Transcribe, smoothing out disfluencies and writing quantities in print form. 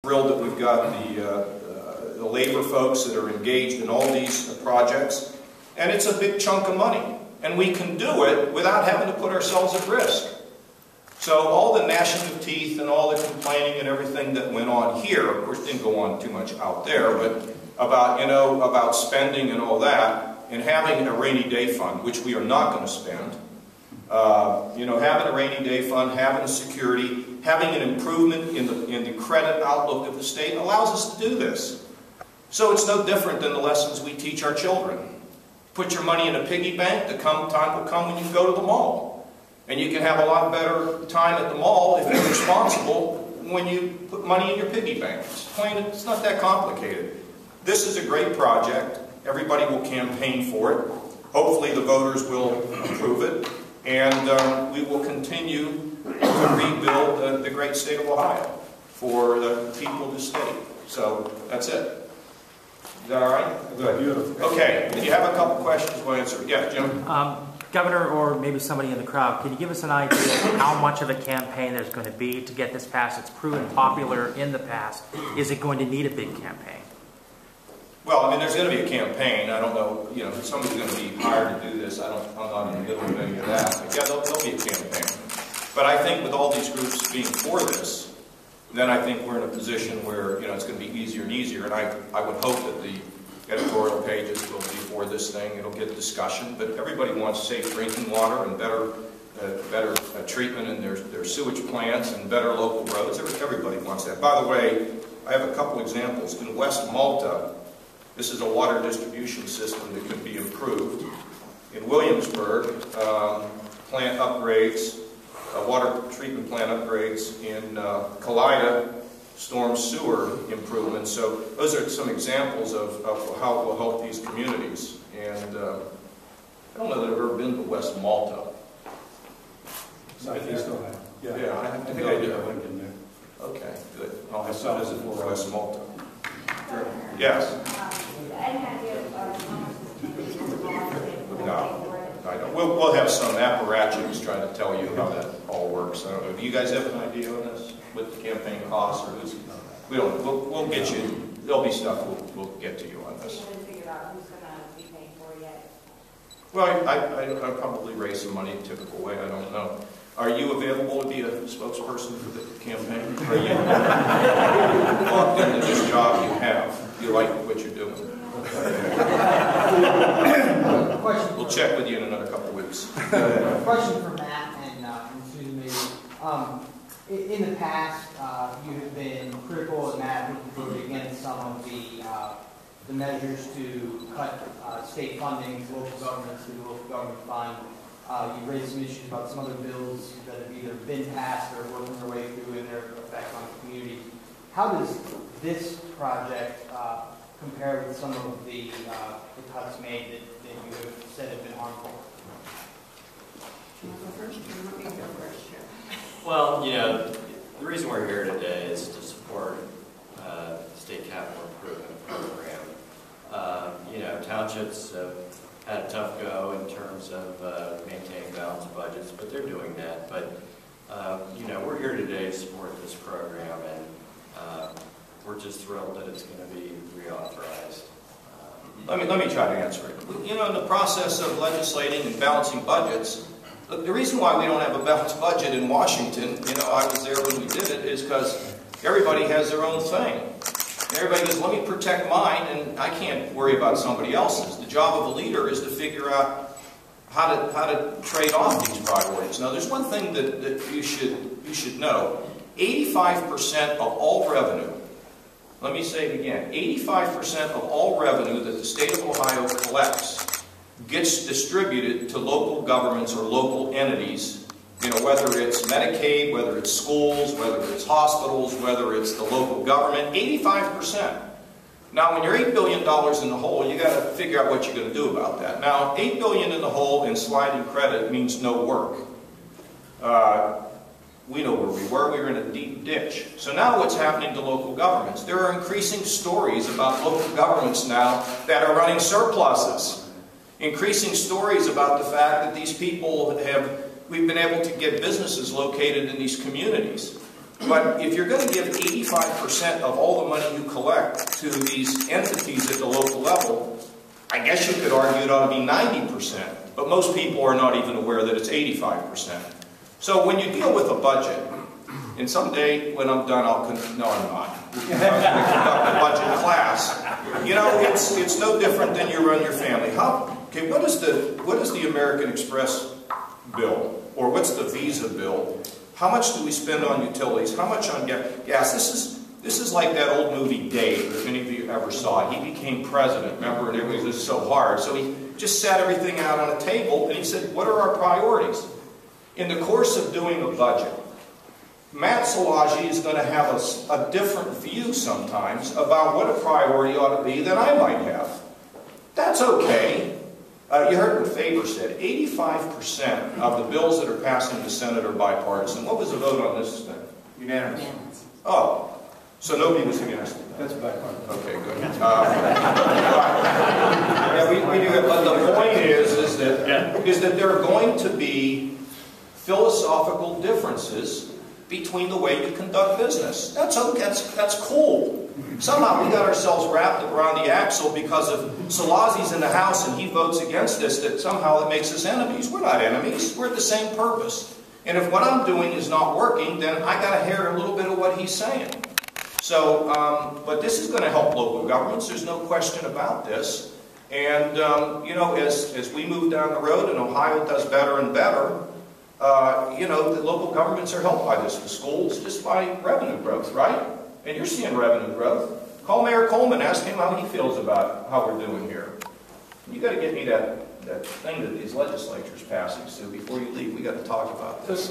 Thrilled that we've got the labor folks that are engaged in all these projects, and it's a big chunk of money, and we can do it without having to put ourselves at risk. So all the gnashing of teeth and all the complaining and everything that went on here, of course didn't go on too much out there, but about spending and all that, and having a rainy day fund, which we are not going to spend. Having a rainy day fund, having security, having an improvement in the credit outlook of the state allows us to do this. So it's no different than the lessons we teach our children. Put your money in a piggy bank, time will come when you go to the mall. And you can have a lot better time at the mall if you're responsible when you put money in your piggy bank. It's not that complicated. This is a great project. Everybody will campaign for it. Hopefully the voters will approve it. And we will continue to rebuild the great state of Ohio for the people of the state. So that's it. Is that all right? Good. Okay. If you have a couple questions, we'll answer. Yeah, Jim? Governor, or maybe somebody in the crowd, can you give us an idea of how much of a campaign there's going to be to get this passed? It's proven popular in the past. Is it going to need a big campaign? Well, I mean, there's going to be a campaign. I don't know, somebody's going to be hired to do this. I'm not in the middle of any of that. But yeah, there'll be a campaign. But I think with all these groups being for this, then I think we're in a position where, it's going to be easier and easier. And I would hope that the editorial pages will be for this thing. It'll get discussion. But everybody wants safe drinking water and better treatment in their sewage plants and better local roads. Everybody wants that. By the way, I have a couple examples. In West Malta, this is a water distribution system that could be improved. In Williamsburg, plant upgrades, water treatment plant upgrades. In Kalida, storm sewer improvements. So those are some examples of how it will help these communities. And I don't know that I've ever been to West Malta. I think so. Yeah, I think I did. Okay, good. I'll have to visit West Malta. Sure. Yes? No, I don't. We'll have some apparatchiks trying to tell you how that all works. I don't know. Do you guys have an idea on this? What the campaign costs, or who's? We don't. We'll get you. There'll be stuff we'll get to you on this. You haven't figured out who's going to be paying for it yet? Well, I probably raise some money the typical way. I don't know. Are you available to be a spokesperson for the campaign? Are you locked into this job you have? Do you like what you're doing? We'll check with you in another couple of weeks. Question for Matt and Susan maybe. In the past, you have been critical and Matt would vote against some of the measures to cut state funding to local governments through the local government fund. You raised some issues about some other bills that have either been passed or working their way through and their effect on the community. How does this project compare with some of the cuts made that you have said have been harmful? You want to go first? You want me to go first? Sure. Well, the reason we're here today is to support the state capital improvement program. Townships have had a tough go in terms of maintaining balanced budgets, but they're doing that. But we're here today to support this program, and we're just thrilled that it's going to be reauthorized. Let me try to answer it. In the process of legislating and balancing budgets, the reason why we don't have a balanced budget in Washington, I was there when we did it, is because everybody has their own thing. And everybody goes, let me protect mine, and I can't worry about somebody else's. The job of a leader is to figure out how to trade off these priorities. Now, there's one thing that you should know. 85% of all revenue, let me say it again, 85% of all revenue that the state of Ohio collects gets distributed to local governments or local entities, whether it's Medicaid, whether it's schools, whether it's hospitals, whether it's the local government, 85%. Now, when you're $8 billion in the hole, you got to figure out what you're going to do about that. Now, $8 billion in the hole in sliding credit means no work. We know where we were. We were in a deep ditch. So now what's happening to local governments? There are increasing stories about local governments now that are running surpluses. Increasing stories about the fact that these people we've been able to get businesses located in these communities. But if you're going to give 85% of all the money you collect to these entities at the local level, I guess you could argue it ought to be 90%. But most people are not even aware that it's 85%. So when you deal with a budget, and someday when I'm done, no, I'm not. I'm going to conduct a budget class. You know, it's no different than you run your family. Okay, what is the American Express bill? Or what's the Visa bill? How much do we spend on utilities? How much on gas? This is like that old movie Dave, if any of you ever saw it. He became president, remember, and everything was so hard. So he just sat everything out on a table, and he said, what are our priorities? In the course of doing a budget, Matt Szilagyi is going to have a different view sometimes about what a priority ought to be than I might have. That's okay. You heard what Faber said. 85% of the bills that are passing the Senate are bipartisan. What was the vote on this thing? Unanimous. Oh, so nobody was against it. That's bipartisan. Okay, good. Yeah, we do it. But the point is that there are going to be philosophical differences between the way you conduct business. That's cool. Somehow we got ourselves wrapped around the axle because of Szilagyi's in the House and he votes against this, that somehow it makes us enemies. We're not enemies. We're the same purpose. And if what I'm doing is not working, then I got to hear a little bit of what he's saying. So, but this is going to help local governments. There's no question about this. And, you know, as we move down the road and Ohio does better and better, you know, the local governments are helped by this. The schools, just by revenue growth, right? And you're seeing revenue growth. Call Mayor Coleman, ask him how he feels about how we're doing here. You got to get me that thing that these legislatures passing, so before you leave, we got to talk about this.